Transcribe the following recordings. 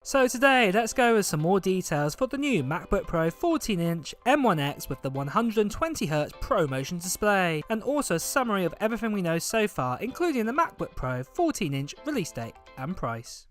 So today, let's go over some more details for the new MacBook Pro 14-inch M1x with the 120Hz Pro Motion display, and also a summary of everything we know so far, including the MacBook Pro 14-inch release date and price.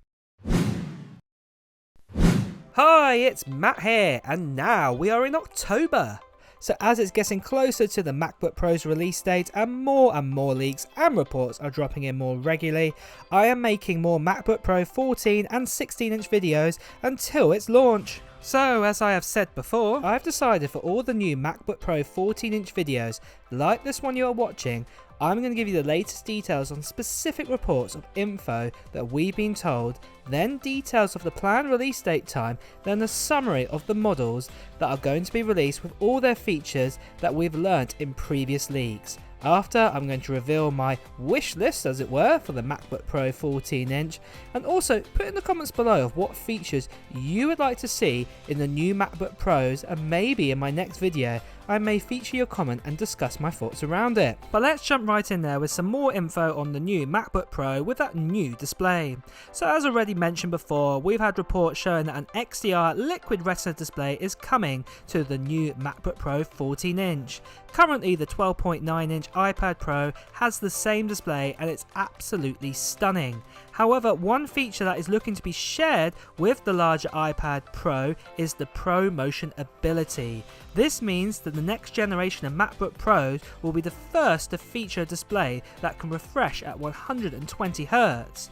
Hi, it's Matt here, and now we are in October. So as it's getting closer to the MacBook Pro's release date and more leaks and reports are dropping in more regularly, I am making more MacBook Pro 14 and 16-inch videos until its launch. So as I have said before, I've decided for all the new MacBook Pro 14-inch videos, like this one you are watching, I'm going to give you the latest details on specific reports of info that we've been told, then details of the planned release date time, then a summary of the models that are going to be released with all their features that we've learnt in previous leaks. After, I'm going to reveal my wish list, as it were, for the MacBook Pro 14-inch, and also put in the comments below of what features you would like to see in the new MacBook Pros, and maybe in my next video I may feature your comment and discuss my thoughts around it. But let's jump right in there with some more info on the new MacBook Pro with that new display. So as already mentioned before, we've had reports showing that an XDR Liquid Retina display is coming to the new MacBook Pro 14-inch. Currently the 12.9-inch iPad Pro has the same display and it's absolutely stunning. However, one feature that is looking to be shared with the larger iPad Pro is the Pro Motion ability. This means that the next generation of MacBook Pros will be the first to feature a display that can refresh at 120Hz.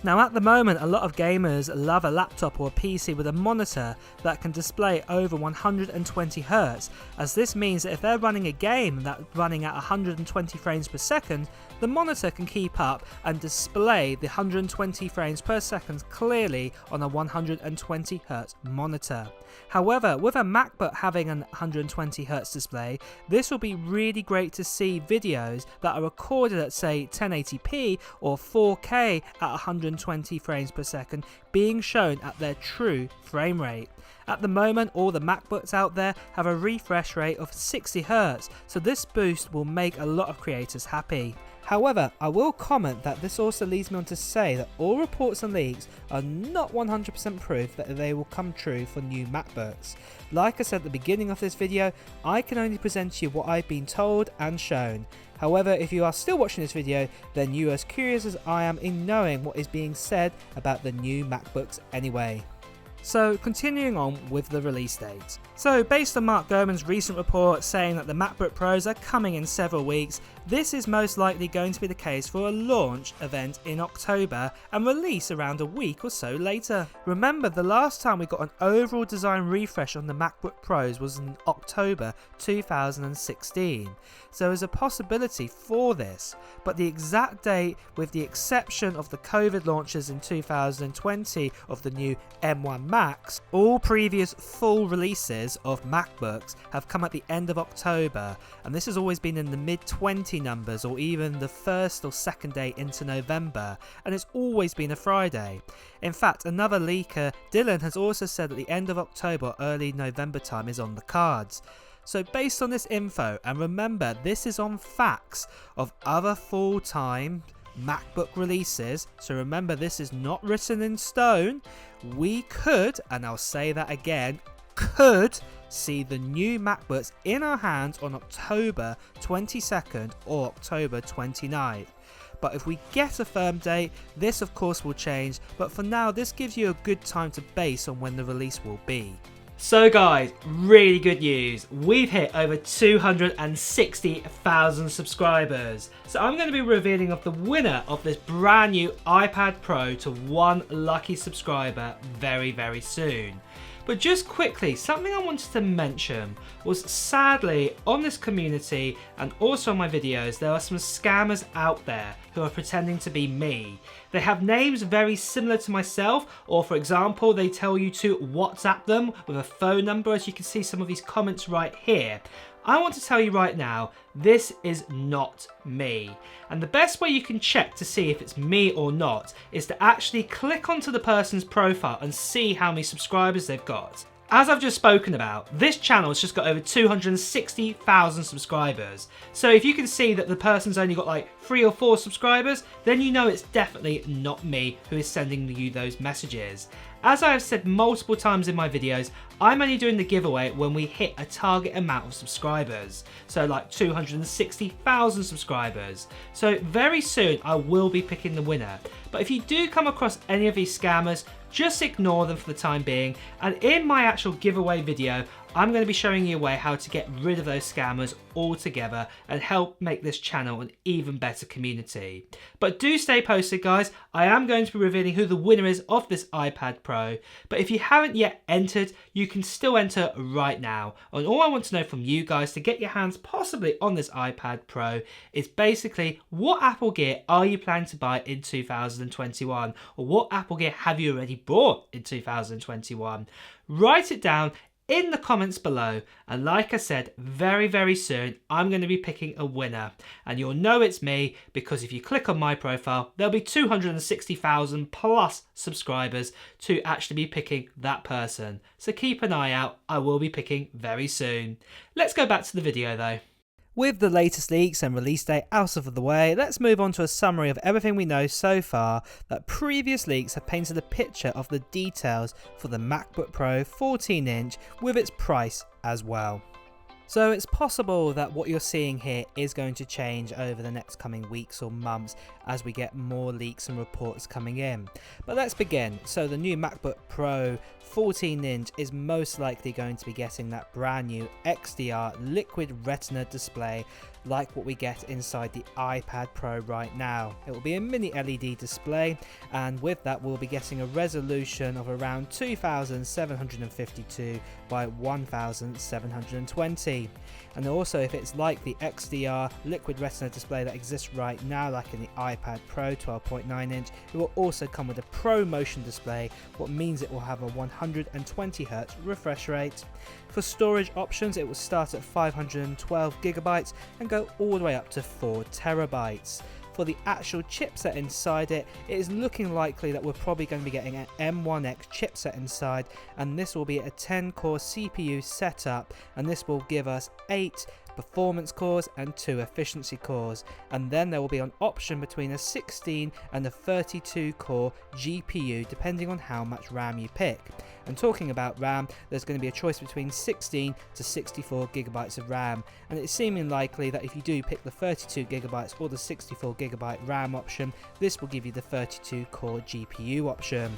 Now at the moment, a lot of gamers love a laptop or a PC with a monitor that can display over 120Hz, as this means that if they're running a game that's running at 120 frames per second, the monitor can keep up and display the 120 frames per second clearly on a 120Hz monitor. However, with a MacBook having an 120Hz display, this will be really great to see videos that are recorded at say 1080p or 4K at 120 frames per second being shown at their true frame rate. At the moment, all the MacBooks out there have a refresh rate of 60Hz, so this boost will make a lot of creators happy. However, I will comment that this also leads me on to say that all reports and leaks are not 100% proof that they will come true for new MacBooks. Like I said at the beginning of this video, I can only present to you what I've been told and shown. However, if you are still watching this video, then you are as curious as I am in knowing what is being said about the new MacBooks anyway. So continuing on with the release date. So based on Mark Gurman's recent report saying that the MacBook Pros are coming in several weeks, this is most likely going to be the case for a launch event in October and release around a week or so later. Remember, the last time we got an overall design refresh on the MacBook Pros was in October 2016. So there's a possibility for this, but the exact date, with the exception of the COVID launches in 2020 of the new M1 Macs, all previous full releases of MacBooks have come at the end of October, and this has always been in the mid-20 numbers or even the first or second day into November, and it's always been a Friday. In fact, another leaker, Dylan, has also said that the end of October or early November time is on the cards. So based on this info, and remember this is on facts of other full-time MacBook releases, so remember this is not written in stone, we could, and I'll say that again, could see the new MacBooks in our hands on October 22nd or October 29th. But if we get a firm date, this of course will change, but for now this gives you a good time to base on when the release will be. So guys, really good news. We've hit over 260,000 subscribers. So I'm going to be revealing of the winner of this brand new iPad Pro to one lucky subscriber very, very soon. But just quickly, something I wanted to mention was sadly on this community and also on my videos, there are some scammers out there who are pretending to be me. They have names very similar to myself, or for example, they tell you to WhatsApp them with a phone number, as you can see some of these comments right here. I want to tell you right now, this is not me. And the best way you can check to see if it's me or not is to actually click onto the person's profile and see how many subscribers they've got. As I've just spoken about, this channel has just got over 260,000 subscribers. So if you can see that the person's only got like 3 or 4 subscribers, then you know it's definitely not me who is sending you those messages. As I have said multiple times in my videos, I'm only doing the giveaway when we hit a target amount of subscribers. So like 260,000 subscribers. So very soon I will be picking the winner. But if you do come across any of these scammers, just ignore them for the time being, and in my actual giveaway video I'm going to be showing you a way how to get rid of those scammers altogether and help make this channel an even better community. But do stay posted guys, I am going to be revealing who the winner is of this iPad Pro, but if you haven't yet entered, you can still enter right now. And all I want to know from you guys to get your hands possibly on this iPad Pro is basically what Apple gear are you planning to buy in 2021, or what Apple gear have you already bought in 2021? Write it down in the comments below, and like I said, very soon I'm going to be picking a winner, and you'll know it's me because if you click on my profile there'll be 260,000 plus subscribers to actually be picking that person. So keep an eye out, I will be picking very soon. Let's go back to the video though. With the latest leaks and release date out of the way, let's move on to a summary of everything we know so far. That previous leaks have painted a picture of the details for the MacBook Pro 14-inch with its price as well. So it's possible that what you're seeing here is going to change over the next coming weeks or months as we get more leaks and reports coming in. But let's begin. So the new MacBook Pro 14-inch is most likely going to be getting that brand new XDR liquid retina display like what we get inside the iPad Pro right now. It will be a mini LED display, and with that we'll be getting a resolution of around 2752 by 1720. And also, if it's like the XDR liquid retina display that exists right now, like in the iPad Pro 12.9-inch, it will also come with a Pro Motion display, what means it will have a 120Hz refresh rate. For storage options, it will start at 512GB and go all the way up to 4TB. For the actual chipset inside it, it is looking likely that we're probably going to be getting an M1x chipset inside, and this will be a 10-core CPU setup, and this will give us 8 performance cores and 2 efficiency cores, and then there will be an option between a 16 and a 32 core GPU depending on how much RAM you pick. And talking about RAM, there's going to be a choice between 16 to 64GB of RAM, and it's seeming likely that if you do pick the 32GB or the 64GB RAM option, this will give you the 32 core GPU option.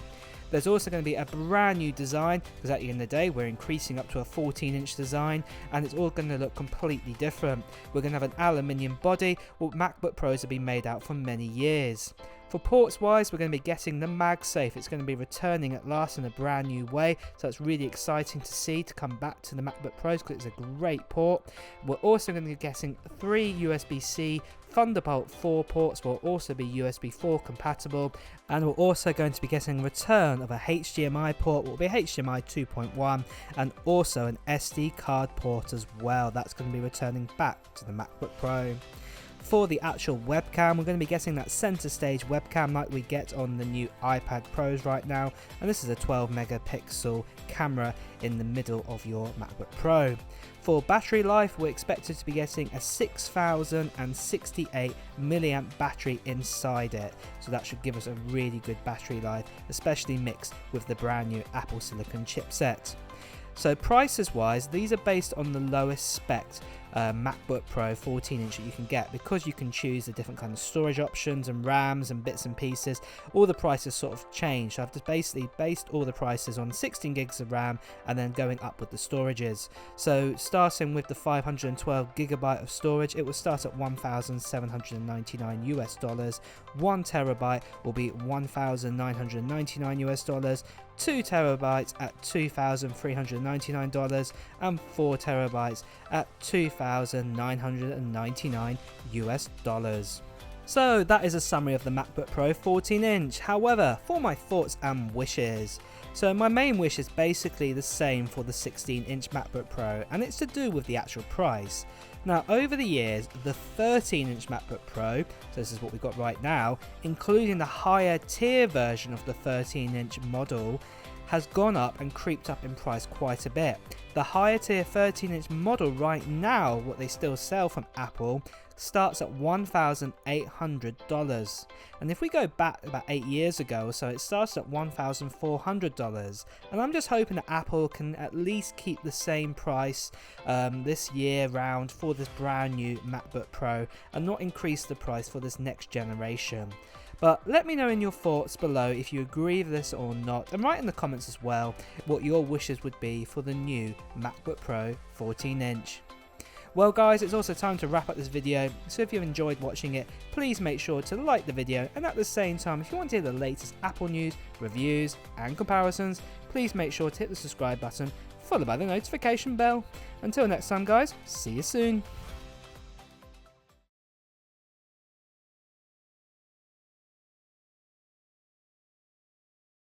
There's also going to be a brand new design, because at the end of the day we're increasing up to a 14-inch design, and it's all going to look completely different. We're going to have an aluminium body, what MacBook Pros have been made out for many years. For ports wise, we're going to be getting the MagSafe. It's going to be returning at last in a brand new way, so it's really exciting to see to come back to the MacBook Pros because it's a great port. We're also going to be getting 3 USB-C Thunderbolt 4 ports, will also be USB 4 compatible, and we're also going to be getting return of a HDMI port, will be HDMI 2.1, and also an SD card port as well. That's going to be returning back to the MacBook Pro. For the actual webcam, we're going to be getting that center stage webcam like we get on the new iPad Pros right now, and this is a 12 megapixel camera in the middle of your MacBook Pro. For battery life, we're expected to be getting a 6068 milliamp battery inside it, so that should give us a really good battery life, especially mixed with the brand new Apple Silicon chipset. So prices wise, these are based on the lowest spec MacBook Pro 14-inch that you can get, because you can choose the different kind of storage options and RAMs and bits and pieces. All the prices sort of change, so I've just basically based all the prices on 16 gigs of RAM and then going up with the storages. So starting with the 512GB of storage, it will start at $1,799 US. 1 terabyte will be $1,999 US. 2 terabytes at $2,399, and 4 terabytes at $2,999 US. So that is a summary of the MacBook Pro 14-inch. However, for my thoughts and wishes. So my main wish is basically the same for the 16-inch MacBook Pro, and it's to do with the actual price. Now, over the years, the 13-inch MacBook Pro, so this is what we've got right now, including the higher tier version of the 13-inch model, has gone up and creeped up in price quite a bit. The higher tier 13-inch model right now, what they still sell from Apple, starts at $1,800, and if we go back about 8 years ago or so, it starts at $1,400, and I'm just hoping that Apple can at least keep the same price this year round for this brand new MacBook Pro and not increase the price for this next generation. But let me know in your thoughts below if you agree with this or not, and write in the comments as well what your wishes would be for the new MacBook Pro 14-inch. Well guys, it's also time to wrap up this video, so if you've enjoyed watching it, please make sure to like the video, and at the same time, if you want to hear the latest Apple news, reviews and comparisons, please make sure to hit the subscribe button, followed by the notification bell. Until next time guys, see you soon.